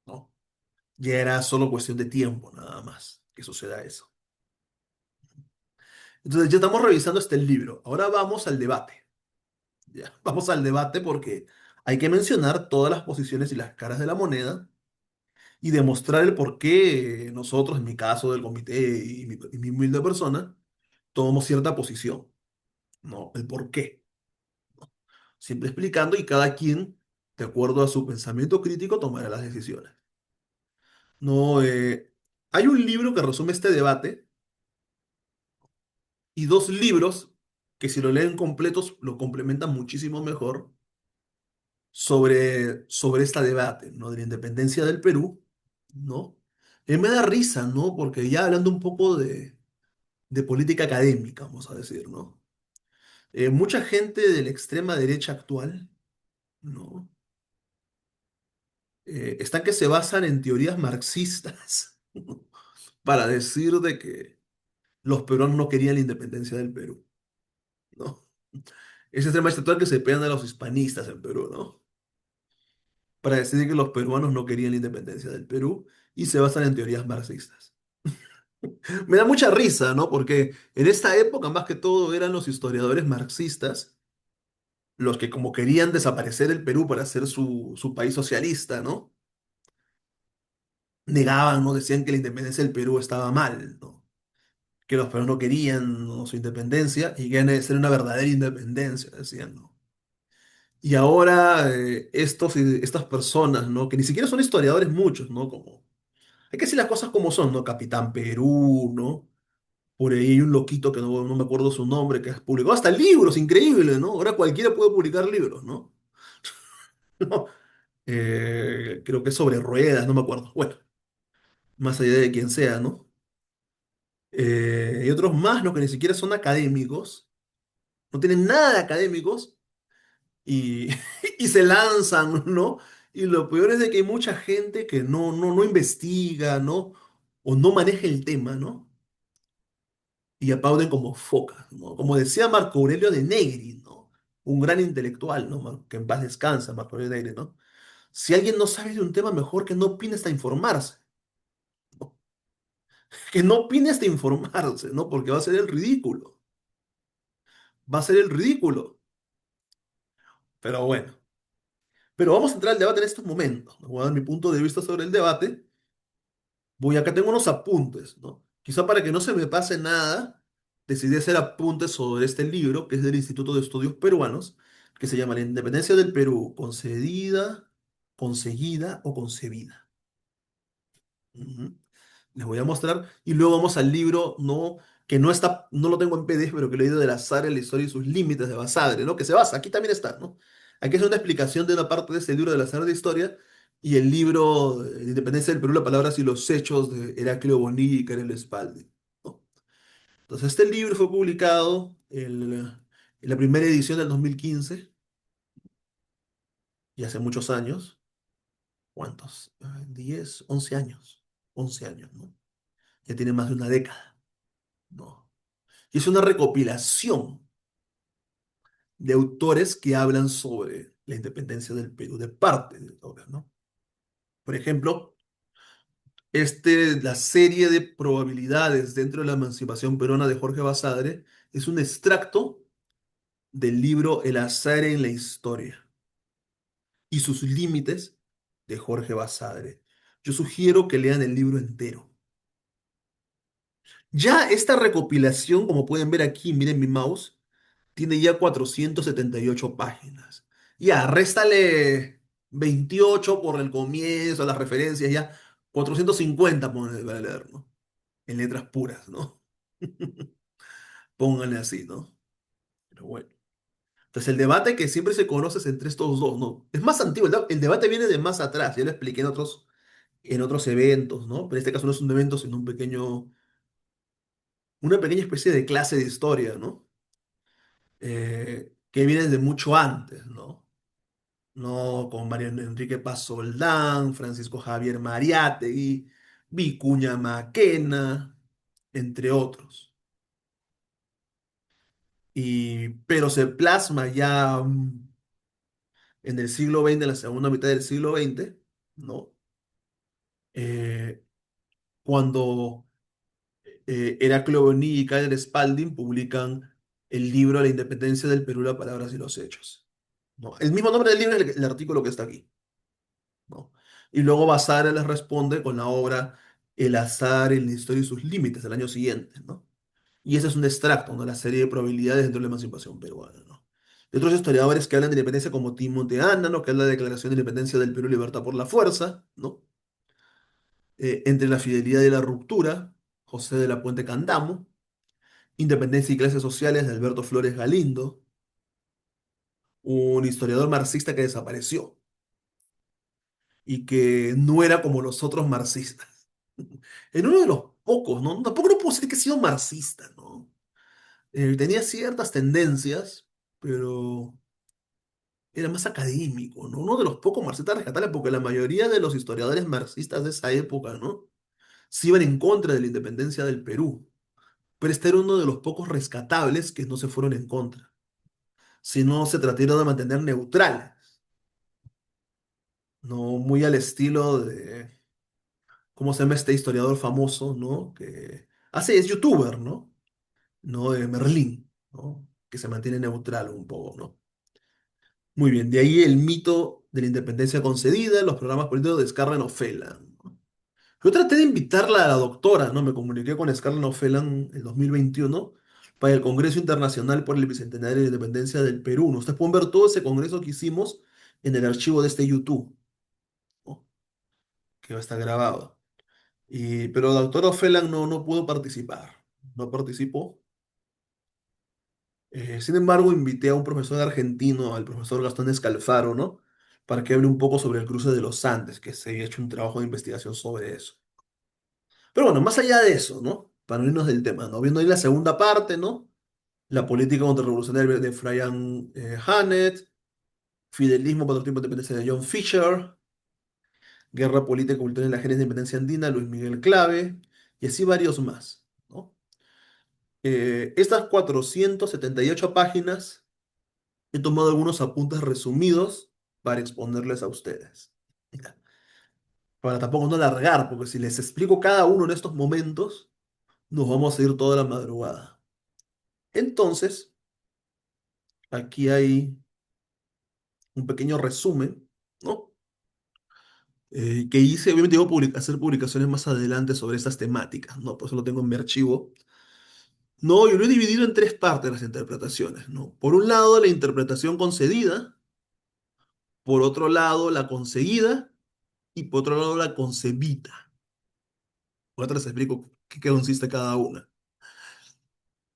¿no? Ya era solo cuestión de tiempo, nada más, que suceda eso. Entonces ya estamos revisando este libro. Ahora vamos al debate. Ya, vamos al debate porque hay que mencionar todas las posiciones y las caras de la moneda y demostrar el por qué nosotros, en mi caso del comité y mi humilde persona, tomamos cierta posición, ¿no? El por qué. Siempre explicando y cada quien, de acuerdo a su pensamiento crítico, tomará las decisiones. No, hay un libro que resume este debate y dos libros que si lo leen completos lo complementan muchísimo mejor. sobre esta debate, ¿no? De la independencia del Perú, ¿no? Me da risa, ¿no? Porque ya hablando un poco de política académica, vamos a decir, ¿no? Mucha gente de la extrema derecha actual, ¿no? Están que se basan en teorías marxistas para decir de que los peruanos no querían la independencia del Perú, ¿no? Ese extrema derecha actual que se pegan a los hispanistas en Perú, ¿no? Para decir que los peruanos no querían la independencia del Perú y se basan en teorías marxistas. Me da mucha risa, ¿no? Porque en esta época, más que todo, eran los historiadores marxistas los que como querían desaparecer el Perú para hacer su país socialista, ¿no? Negaban, ¿no? Decían que la independencia del Perú estaba mal, ¿no? Que los peruanos no querían, ¿no? Su independencia y que iban a ser una verdadera independencia, decían, ¿no? Y ahora estas personas, ¿no? Que ni siquiera son historiadores muchos, ¿no? Como, hay que decir las cosas como son, ¿no? Capitán Perú, ¿no? Por ahí hay un loquito que no me acuerdo su nombre, que has publicado hasta libros, increíble, ¿no? Ahora cualquiera puede publicar libros, ¿no? ¿No? Creo que es sobre ruedas, no me acuerdo. Bueno, más allá de quien sea, ¿no? Y otros más, ¿no? Que ni siquiera son académicos, no tienen nada de académicos y, y se lanzan, ¿no? Y lo peor es de que hay mucha gente que no investiga, ¿no? O no maneja el tema, ¿no? Y aplauden como focas, ¿no? Como decía Marco Aurelio de Negri, ¿no? Un gran intelectual, ¿no? Que en paz descansa, Marco Aurelio de Negri, ¿no? Si alguien no sabe de un tema, mejor que no opine hasta informarse, ¿no? Que no opine hasta informarse, ¿no? Porque va a ser el ridículo, va a ser el ridículo. Pero bueno, pero vamos a entrar al debate en estos momentos, ¿no? Voy a dar mi punto de vista sobre el debate. Acá tengo unos apuntes, ¿no? Quizá para que no se me pase nada, decidí hacer apuntes sobre este libro, que es del Instituto de Estudios Peruanos, que se llama La Independencia del Perú, concedida, conseguida o concebida. Ujú. Les voy a mostrar y luego vamos al libro, ¿no? Que no está, no lo tengo en PDF, pero que lo he leído de la Sara, la historia y sus límites de Basadre, ¿no? Que se basa, aquí también está, ¿no? Aquí es una explicación de una parte de ese libro de la Sara de historia y el libro de Independencia del Perú, las palabras y los hechos de Heraclio Bonilla y Karel Spaldi, ¿no? Entonces, este libro fue publicado en la primera edición del 2015 y hace muchos años. ¿Cuántos? 10, 11 años. 11 años, ¿no? Ya tiene más de una década, ¿no? Y es una recopilación de autores que hablan sobre la independencia del Perú, de parte de autores, ¿no? Por ejemplo, la serie de probabilidades dentro de la emancipación peruana de Jorge Basadre es un extracto del libro El azar en la historia y sus límites de Jorge Basadre. Yo sugiero que lean el libro entero. Ya esta recopilación, como pueden ver aquí, miren mi mouse, tiene ya 478 páginas. Ya, réstale 28 por el comienzo, las referencias, ya 450 para leer, ¿no? En letras puras, ¿no? Pónganle así, ¿no? Pero bueno. Entonces el debate que siempre se conoce es entre estos dos, ¿no? Es más antiguo, el debate viene de más atrás, ya lo expliqué en otros eventos, ¿no? Pero en este caso no es un evento, sino una pequeña especie de clase de historia, ¿no? Que viene de mucho antes, ¿no? No con Mario Enrique Paz Soldán, Francisco Javier Mariátegui, Vicuña Maquena, entre otros. Pero se plasma ya en el siglo XX, en la segunda mitad del siglo XX, ¿no? Eh, cuando Heraclio Bonilla y Cader Spalding publican el libro La Independencia del Perú, las palabras y los hechos, ¿no? El mismo nombre del libro es el artículo que está aquí, ¿no? Y luego Basara les responde con la obra El azar en la historia y sus límites del año siguiente, ¿no? Y ese es un extracto, ¿no? La serie de probabilidades dentro de la emancipación peruana, ¿no? Y otros historiadores que hablan de independencia como Timoteo Ana, ¿no? Que habla de la Declaración de Independencia del Perú, libertad por la fuerza, ¿no? Entre la fidelidad y la ruptura, José de la Puente Candamo, Independencia y clases sociales de Alberto Flores Galindo, un historiador marxista que desapareció, y que no era como los otros marxistas. En uno de los pocos, ¿no? Tampoco no puedo decir que he sido marxista, ¿no? Tenía ciertas tendencias, pero era más académico, ¿no? Uno de los pocos marxistas rescatables, porque la mayoría de los historiadores marxistas de esa época, ¿no? Sí iban en contra de la independencia del Perú. Pero este era uno de los pocos rescatables que no se fueron en contra, sino se trataron de mantener neutrales, ¿no? Muy al estilo de, ¿cómo se llama este historiador famoso, ¿no? Que hace, es youtuber, ¿no? ¿No? De Merlín, ¿no? Que se mantiene neutral un poco, ¿no? Muy bien, de ahí el mito de la independencia concedida, los programas políticos de Scarlett O'Fallon, ¿no? Yo traté de invitarla a la doctora, ¿no? Me comuniqué con Scarlett O'Fallon en 2021 para el Congreso Internacional por el Bicentenario de la Independencia del Perú, ¿no? Ustedes pueden ver todo ese congreso que hicimos en el archivo de este YouTube, ¿no? Que va a estar grabado. Pero la doctora O'Fallon no pudo participar, no participó. Sin embargo, invité a un profesor argentino, al profesor Gastón Escalfaro, ¿no? Para que hable un poco sobre el cruce de los Andes, que se había hecho un trabajo de investigación sobre eso. Pero bueno, más allá de eso, ¿no? Para no irnos del tema, ¿no? Viendo ahí la segunda parte, ¿no? La política contrarrevolucionaria de Friar Hannett, Fidelismo, Patriotismo e Independencia de John Fisher, Guerra Política y Cultural en la Genes de Independencia Andina, Luis Miguel Clave, y así varios más, ¿no? Estas 478 páginas he tomado algunos apuntes resumidos para exponerles a ustedes. Ya. Para tampoco no alargar, porque si les explico cada uno en estos momentos, nos vamos a ir toda la madrugada. Entonces, aquí hay un pequeño resumen, ¿no? Que hice, obviamente voy a hacer publicaciones más adelante sobre estas temáticas, ¿no? Por eso lo tengo en mi archivo. No, yo lo he dividido en tres partes las interpretaciones, ¿no? Por un lado, la interpretación concedida, por otro lado, la conseguida, y por otro lado, la concebida. Ahora les explico qué consiste cada una.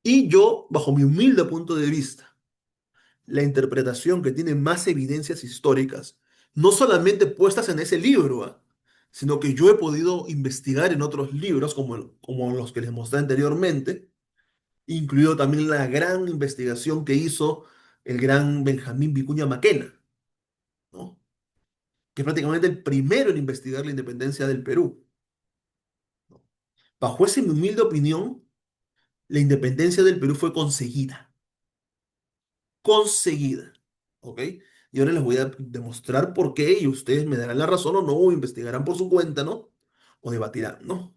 Y yo, bajo mi humilde punto de vista, la interpretación que tiene más evidencias históricas, no solamente puestas en ese libro, sino que yo he podido investigar en otros libros, como los que les mostré anteriormente, incluido también la gran investigación que hizo el gran Benjamín Vicuña Maquena, ¿no? Que es prácticamente el primero en investigar la independencia del Perú, ¿no? Bajo esa mi humilde opinión, la independencia del Perú fue conseguida, ¿ok? Y ahora les voy a demostrar por qué y ustedes me darán la razón o no, o investigarán por su cuenta, ¿no? O debatirán, ¿no?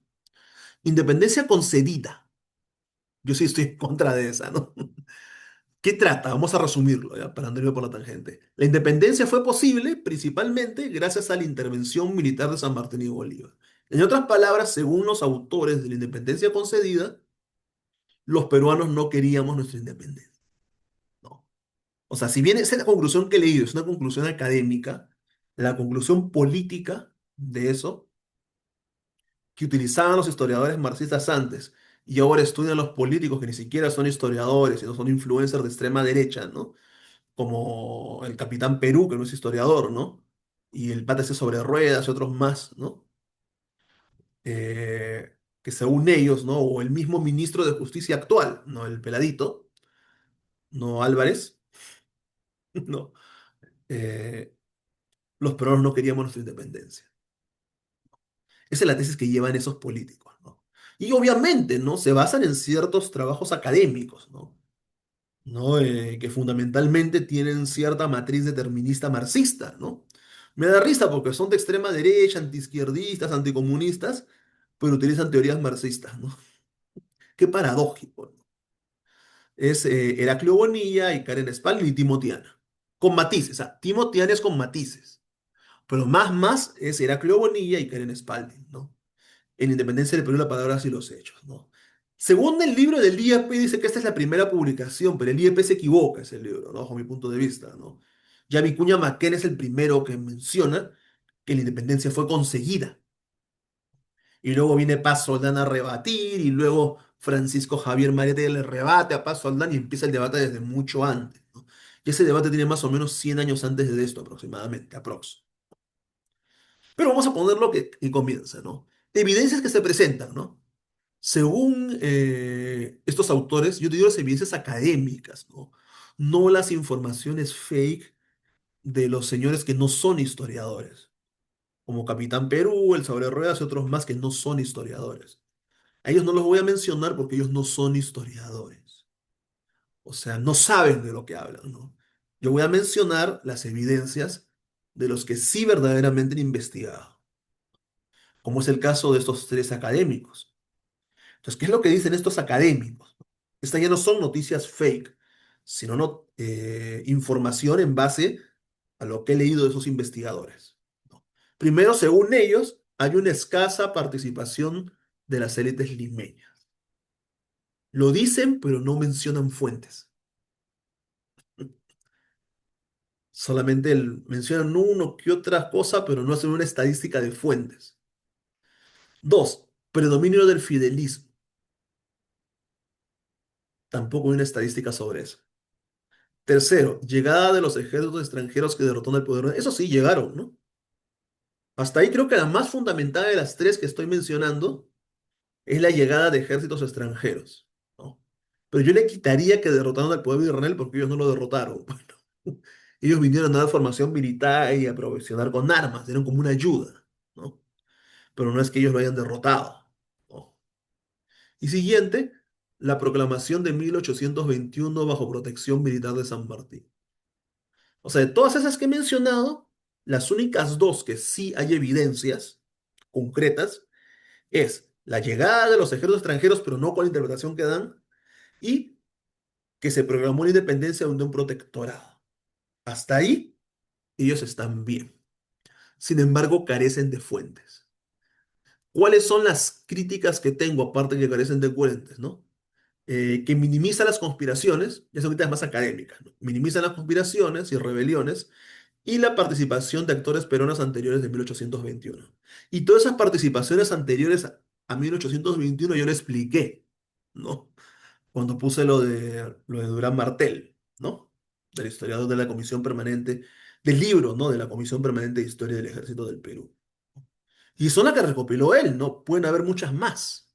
Independencia concedida. Yo sí estoy en contra de esa, ¿no? ¿Qué trata? Vamos a resumirlo, ¿ya? Para no irme por la tangente. La independencia fue posible principalmente gracias a la intervención militar de San Martín y Bolívar. En otras palabras, según los autores de la independencia concedida, los peruanos no queríamos nuestra independencia, ¿no? O sea, si bien esa es la conclusión que he leído, es una conclusión académica, la conclusión política de eso, que utilizaban los historiadores marxistas antes, y ahora estudian los políticos que ni siquiera son historiadores, sino son influencers de extrema derecha, ¿no? Como el Capitán Perú, que no es historiador, ¿no? Y el Pata ese sobre ruedas y otros más, ¿no? Que según ellos, ¿no? O el mismo ministro de Justicia actual, ¿no? El peladito, no Álvarez, ¿no? Eh, los peruanos no queríamos nuestra independencia. Esa es la tesis que llevan esos políticos, ¿no? Y obviamente, ¿no? Se basan en ciertos trabajos académicos, ¿no? ¿No? Que fundamentalmente tienen cierta matriz determinista marxista, ¿no? Me da risa porque son de extrema derecha, antiizquierdistas, anticomunistas, pero utilizan teorías marxistas, ¿no? Qué paradójico, ¿no? Es Heraclio Bonilla y Karen Spalding y Timotiana, con matices, o sea, Timotiana es con matices, pero más es Heraclio Bonilla y Karen Spalding, ¿no? En Independencia del Perú, la palabra y los hechos, ¿no? Según el libro del IEP, dice que esta es la primera publicación, pero el IEP se equivoca, ese libro, ¿no? Bajo mi punto de vista, ¿no? Ya Vicuña Maquena es el primero que menciona que la independencia fue conseguida. Y luego viene Paz Soldán a rebatir, y luego Francisco Javier Mariette le rebate a Paz Soldán y empieza el debate desde mucho antes, ¿no? Y ese debate tiene más o menos 100 años antes de esto aproximadamente, aprox. Pero vamos a poner lo que comienza, ¿no? Evidencias que se presentan, ¿no? Según estos autores, yo te digo las evidencias académicas, ¿no? No las informaciones fake de los señores que no son historiadores, como Capitán Perú, el Sobre Ruedas y otros más que no son historiadores. A ellos no los voy a mencionar porque ellos no son historiadores. O sea, no saben de lo que hablan, ¿no? Yo voy a mencionar las evidencias de los que sí verdaderamente han investigado, como es el caso de estos tres académicos. Entonces, ¿qué es lo que dicen estos académicos? Estas ya no son noticias fake, sino información en base a lo que he leído de esos investigadores, ¿no? Primero, según ellos, hay una escasa participación de las élites limeñas. Lo dicen, pero no mencionan fuentes. Solamente mencionan uno que otra cosa, pero no hacen una estadística de fuentes. Dos, predominio del fidelismo. Tampoco hay una estadística sobre eso. Tercero, llegada de los ejércitos extranjeros que derrotaron al poder. Eso sí, llegaron, ¿no? Hasta ahí creo que la más fundamental de las tres que estoy mencionando es la llegada de ejércitos extranjeros, ¿no? Pero yo le quitaría que derrotaron al poder virreinal porque ellos no lo derrotaron. Bueno, ellos vinieron a dar formación militar y a provisionar con armas, eran como una ayuda, ¿no? Pero no es que ellos lo hayan derrotado, ¿no? Y siguiente, la proclamación de 1821 bajo protección militar de San Martín. O sea, de todas esas que he mencionado, las únicas dos que sí hay evidencias concretas es la llegada de los ejércitos extranjeros, pero no con la interpretación que dan, y que se programó la independencia de un protectorado. Hasta ahí, ellos están bien. Sin embargo, carecen de fuentes. ¿Cuáles son las críticas que tengo, aparte que carecen de fuentes, ¿no? Que minimiza las conspiraciones, ya son críticas más académicas, ¿no? Minimizan las conspiraciones y rebeliones y la participación de actores peruanos anteriores de 1821. Y todas esas participaciones anteriores a 1821 yo lo expliqué, ¿no? Cuando puse lo de Durán Martel, ¿no? Del historiador de la Comisión Permanente, del libro, ¿no? De la Comisión Permanente de Historia del Ejército del Perú. Y son las que recopiló él, ¿no? Pueden haber muchas más,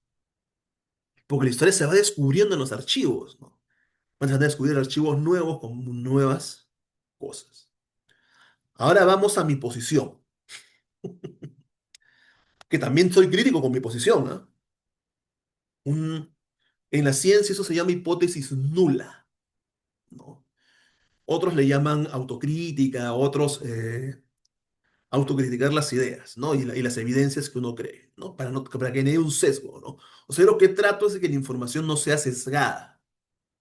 porque la historia se va descubriendo en los archivos, ¿no? Van a descubrir archivos nuevos con nuevas cosas. Ahora vamos a mi posición, que también soy crítico con mi posición, ¿ah? Un- en la ciencia eso se llama hipótesis nula, ¿no? Otros le llaman autocrítica, otros autocriticar las ideas, ¿no? Y las evidencias que uno cree, ¿no? Para que no haya un sesgo, ¿no? O sea, lo que trato es de que la información no sea sesgada,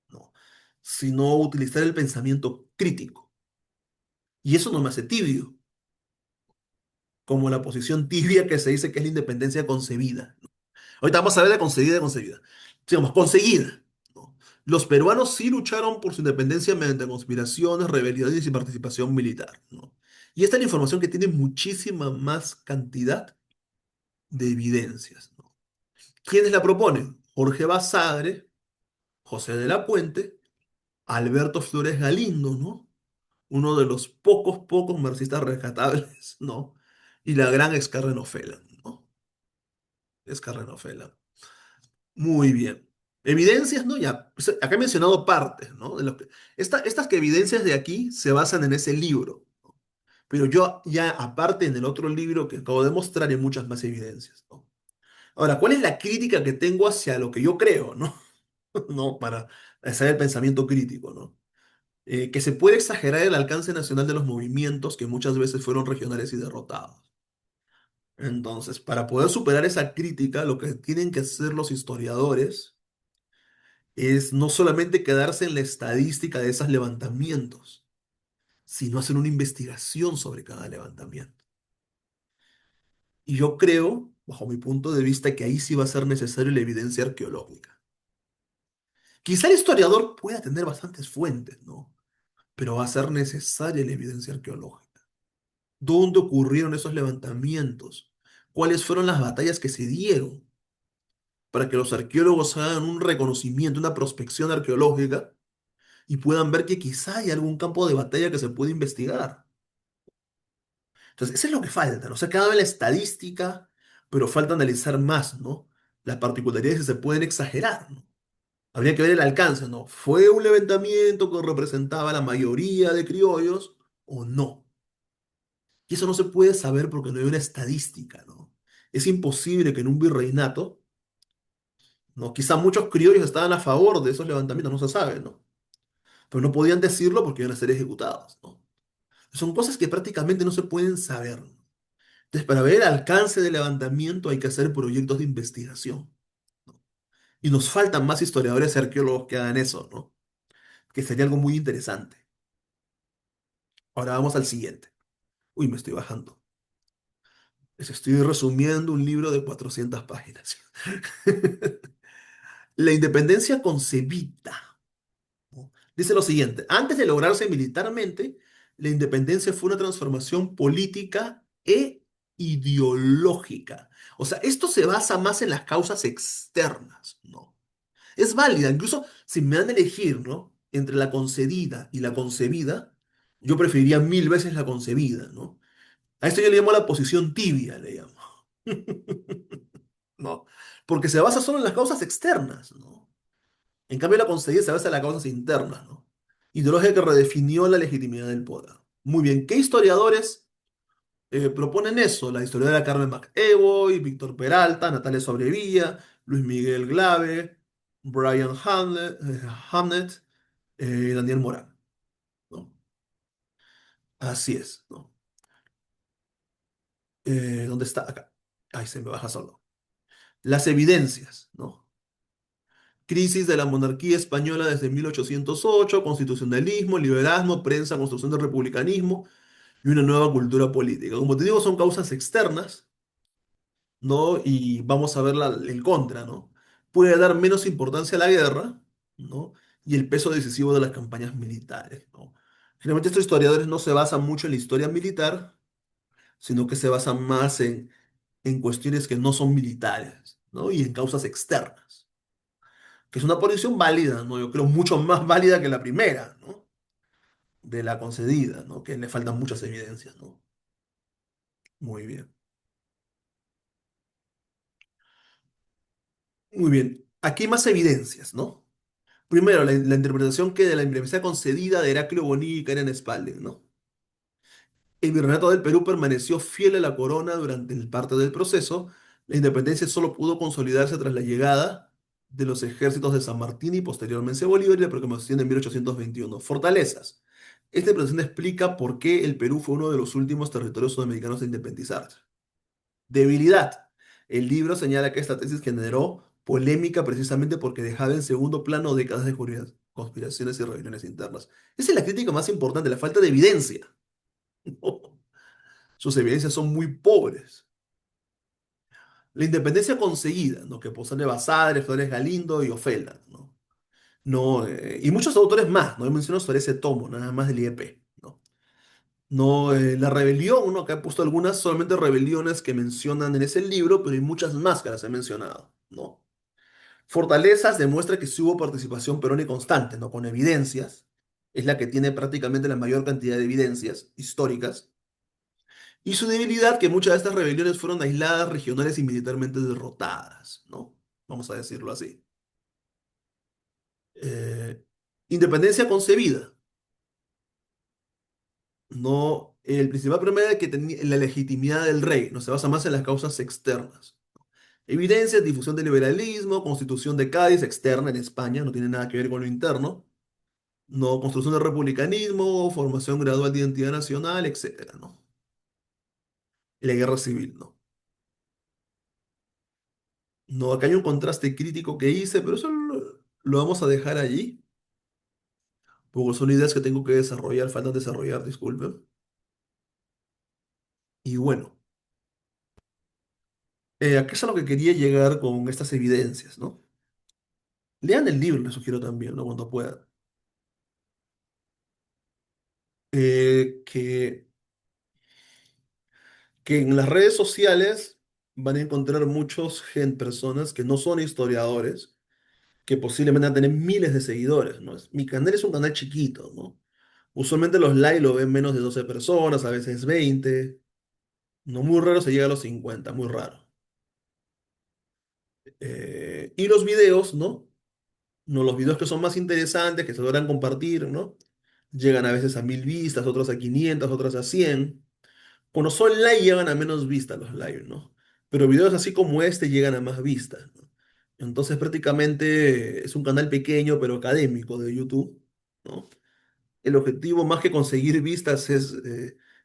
¿no? Sino utilizar el pensamiento crítico. Y eso no me hace tibio, como la posición tibia que se dice que es la independencia concebida. Ahorita vamos a ver de concedida y concebida. Digamos, conseguida, ¿no? Los peruanos sí lucharon por su independencia mediante conspiraciones, rebeliones y participación militar, ¿no? Y esta es la información que tiene muchísima más cantidad de evidencias, ¿no? ¿Quiénes la proponen? Jorge Basadre, José de la Puente, Alberto Flores Galindo, ¿no? Uno de los pocos marxistas rescatables, ¿no? Y la gran Escarrenofela, ¿no? Escarrenofela. Muy bien. Evidencias, ¿no? Ya, pues, acá he mencionado partes, ¿no? Estas que evidencias de aquí se basan en ese libro, ¿no? Pero yo ya, aparte en el otro libro que acabo de mostrar, hay muchas más evidencias, ¿no? Ahora, ¿cuál es la crítica que tengo hacia lo que yo creo, ¿no? ¿No? Para hacer el pensamiento crítico, ¿no? Que se puede exagerar el alcance nacional de los movimientos que muchas veces fueron regionales y derrotados. Entonces, para poder superar esa crítica, lo que tienen que hacer los historiadores es no solamente quedarse en la estadística de esos levantamientos, sino hacer una investigación sobre cada levantamiento. Y yo creo, bajo mi punto de vista, que ahí sí va a ser necesaria la evidencia arqueológica. Quizá el historiador pueda tener bastantes fuentes, ¿no? Pero va a ser necesaria la evidencia arqueológica. ¿Dónde ocurrieron esos levantamientos? ¿Cuáles fueron las batallas que se dieron? Para que los arqueólogos hagan un reconocimiento, una prospección arqueológica y puedan ver que quizá hay algún campo de batalla que se puede investigar. Entonces, eso es lo que falta, ¿no? O sea, cada vez la estadística, pero falta analizar más, ¿no? Las particularidades que se pueden exagerar, ¿no? Habría que ver el alcance, ¿no? ¿Fue un levantamiento que representaba a la mayoría de criollos o no? Y eso no se puede saber porque no hay una estadística, ¿no? Es imposible que en un virreinato, ¿no? Quizá muchos criollos estaban a favor de esos levantamientos, no se sabe, ¿no? Pero no podían decirlo porque iban a ser ejecutados, ¿no? Son cosas que prácticamente no se pueden saber, ¿no? Entonces, para ver el alcance del levantamiento hay que hacer proyectos de investigación, ¿no? Y nos faltan más historiadores y arqueólogos que hagan eso, ¿no? Que sería algo muy interesante. Ahora vamos al siguiente. Uy, me estoy bajando. Estoy resumiendo un libro de 400 páginas. La independencia concebida, ¿no? Dice lo siguiente, antes de lograrse militarmente, la independencia fue una transformación política e ideológica. O sea, esto se basa más en las causas externas, ¿no? Es válida, incluso si me dan a elegir, ¿no? Entre la concedida y la concebida, yo preferiría mil veces la concebida, ¿no? A esto yo le llamo la posición tibia, le llamo. ¿No? Porque se basa solo en las causas externas, ¿no? En cambio, la concedida se basa en las causas internas, ¿no? Ideología que redefinió la legitimidad del poder. Muy bien, ¿qué historiadores proponen eso? La historiadora Carmen MacEvoy, Víctor Peralta, Natalia Sobrevilla, Luis Miguel Glave, Brian Hamnet, Daniel Morán, ¿no? Así es, ¿no? ¿Dónde está? Acá. Ahí se me baja solo. Las evidencias, ¿no? Crisis de la monarquía española desde 1808, constitucionalismo, liberalismo, prensa, construcción del republicanismo y una nueva cultura política. Como te digo, son causas externas, ¿no? Y vamos a ver el contra, ¿no? Puede dar menos importancia a la guerra, ¿no? Y el peso decisivo de las campañas militares, ¿no? Generalmente estos historiadores no se basan mucho en la historia militar, sino que se basan más en cuestiones que no son militares, ¿no? Y en causas externas, que es una posición válida, ¿no? Yo creo mucho más válida que la primera, ¿no? De la concedida, ¿no? Que le faltan muchas evidencias, ¿no? Muy bien. Muy bien. Aquí hay más evidencias, ¿no? Primero, la interpretación que de la independencia concedida de Heraclio Bonilla y Karen Spalding, ¿no? El virreinato del Perú permaneció fiel a la corona durante el parte del proceso. La independencia solo pudo consolidarse tras la llegada de los ejércitos de San Martín y posteriormente Bolívar y la proclamación de 1821. Fortalezas. Esta interpretación explica por qué el Perú fue uno de los últimos territorios sudamericanos en independizarse. Debilidad. El libro señala que esta tesis generó polémica precisamente porque dejaba en segundo plano décadas de conspiraciones y rebeliones internas. Esa es la crítica más importante, la falta de evidencia. Sus evidencias son muy pobres. La independencia conseguida, ¿no? Que posee Basadre, Flores Galindo y Ofela, ¿no? No, y muchos autores más, ¿no? Yo menciono sobre ese tomo, nada más del IEP, ¿no? No, la rebelión, ¿no? Acá he puesto algunas solamente rebeliones que mencionan en ese libro, pero hay muchas más que las he mencionado, ¿no? Fortalezas demuestra que sí hubo participación peronista constante, ¿no? Con evidencias. Es la que tiene prácticamente la mayor cantidad de evidencias históricas. Y su debilidad, que muchas de estas rebeliones fueron aisladas, regionales y militarmente derrotadas, ¿no? Vamos a decirlo así. Eh, Independencia concebida. No, el principal problema es que tenía la legitimidad del rey, no se basa más en las causas externas. Evidencias, difusión del liberalismo, constitución de Cádiz, externa en España, no tiene nada que ver con lo interno. No, construcción del republicanismo, formación gradual de identidad nacional, etcétera, ¿no? Y la guerra civil, ¿no? No, acá hay un contraste crítico que hice, pero eso lo vamos a dejar allí, porque son ideas que tengo que desarrollar, faltan desarrollar, disculpen. Y bueno, acá es a lo que quería llegar con estas evidencias, ¿no? Lean el libro, les sugiero también, ¿no? Cuando puedan. Que en las redes sociales van a encontrar personas que no son historiadores, que posiblemente van a tener miles de seguidores, ¿no? Mi canal es un canal chiquito, ¿no? Usualmente los likes lo ven menos de 12 personas, a veces 20. No muy raro se llega a los 50, muy raro. Y los videos, ¿no? No, los videos que son más interesantes, que se logran compartir, ¿no? Llegan a veces a 1000 vistas, otros a 500, otros a 100. Cuando son live llegan a menos vistas los live, ¿no? Pero videos así como este llegan a más vistas, ¿no? Entonces prácticamente es un canal pequeño pero académico de YouTube, ¿no? El objetivo más que conseguir vistas es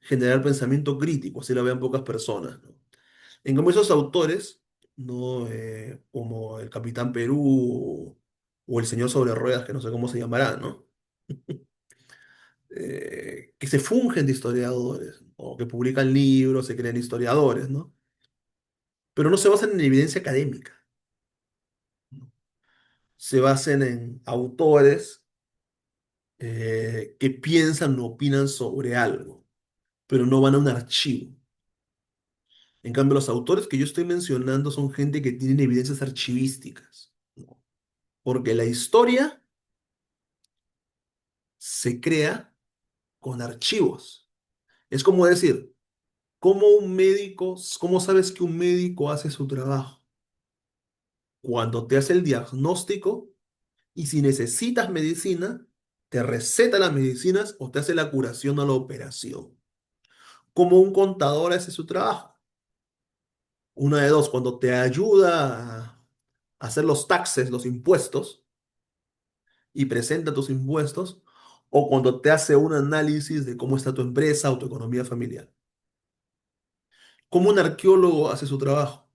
generar pensamiento crítico, así lo vean pocas personas, ¿no? En cambio esos autores, ¿no? Como el Capitán Perú o el Señor sobre Ruedas, que no sé cómo se llamará, ¿no? Que se fungen de historiadores, o que publican libros, se creen historiadores, ¿no? Pero no se basan en evidencia académica, ¿no? Se basan en autores que piensan o opinan sobre algo, pero no van a un archivo. En cambio, los autores que yo estoy mencionando son gente que tienen evidencias archivísticas, ¿no? Porque la historia se crea con archivos. Es como decir, ¿cómo un médico, cómo sabes que un médico hace su trabajo? Cuando te hace el diagnóstico y si necesitas medicina, te receta las medicinas o te hace la curación o la operación. Como un contador hace su trabajo. Una de dos, cuando te ayuda a hacer los taxes, los impuestos, y presenta tus impuestos, o cuando te hace un análisis de cómo está tu empresa o tu economía familiar. Como un arqueólogo hace su trabajo.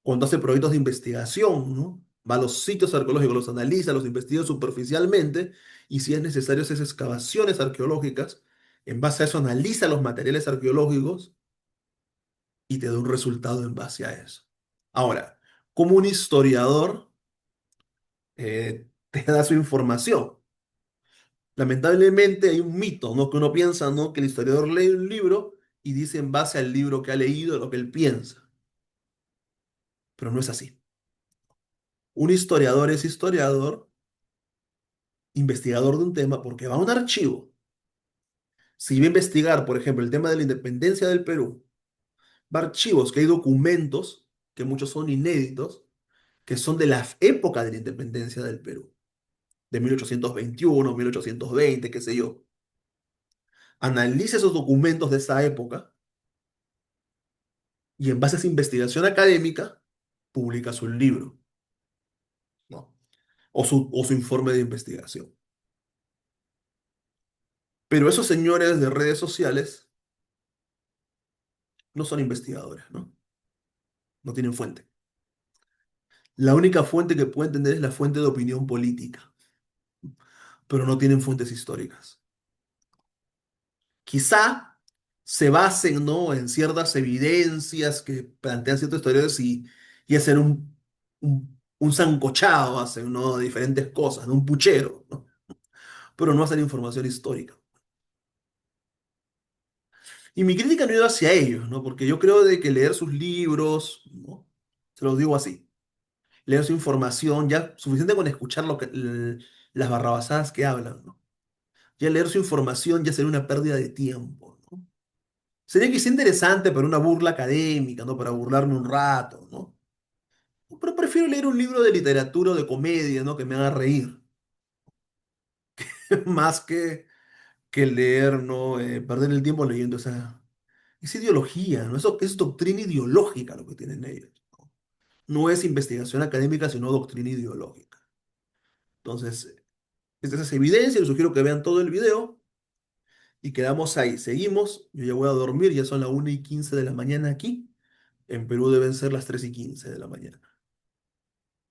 Cuando hace proyectos de investigación, ¿no? Va a los sitios arqueológicos, los analiza, los investiga superficialmente y si es necesario hace excavaciones arqueológicas. En base a eso analiza los materiales arqueológicos y te da un resultado en base a eso. Ahora, como un historiador te da su información. Lamentablemente hay un mito, ¿no? Que uno piensa, ¿no? Que el historiador lee un libro y dice en base al libro que ha leído lo que él piensa, pero no es así. Un historiador es historiador, investigador de un tema, porque va a un archivo. Si va a investigar, por ejemplo, el tema de la independencia del Perú, va a archivos que hay documentos, que muchos son inéditos, que son de la época de la independencia del Perú, de 1821, 1820, qué sé yo. Analiza esos documentos de esa época y en base a esa investigación académica, publica su libro, ¿no? O su informe de investigación. Pero esos señores de redes sociales no son investigadores, ¿no? No tienen fuente. La única fuente que pueden tener es la fuente de opinión política, pero no tienen fuentes históricas. Quizá se basen, ¿no? En ciertas evidencias que plantean ciertos historiadores y hacen un sancochado, hacen, ¿no? Diferentes cosas, ¿no? Un puchero, ¿no? Pero no hacen información histórica. Y mi crítica no iba hacia ellos, ¿no? Porque yo creo de que leer sus libros, ¿no? Se los digo así, leer su información, ya suficiente con escuchar las barrabasadas que hablan, ¿no? Ya leer su información ya sería una pérdida de tiempo, ¿no? Sería quizá interesante para una burla académica, ¿no? Para burlarme un rato, ¿no? Pero prefiero leer un libro de literatura o de comedia, ¿no? Que me haga reír, más que leer, ¿no? Perder el tiempo leyendo esa ideología, ¿no? Eso es doctrina ideológica lo que tienen ellos. No es investigación académica, sino doctrina ideológica. Entonces, esta es evidencia, les sugiero que vean todo el video y quedamos ahí. Seguimos, yo ya voy a dormir, ya son las 1:15 de la mañana aquí. En Perú deben ser las 3:15 de la mañana.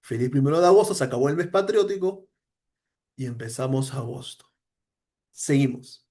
Feliz 1 de agosto, se acabó el mes patriótico y empezamos agosto. Seguimos.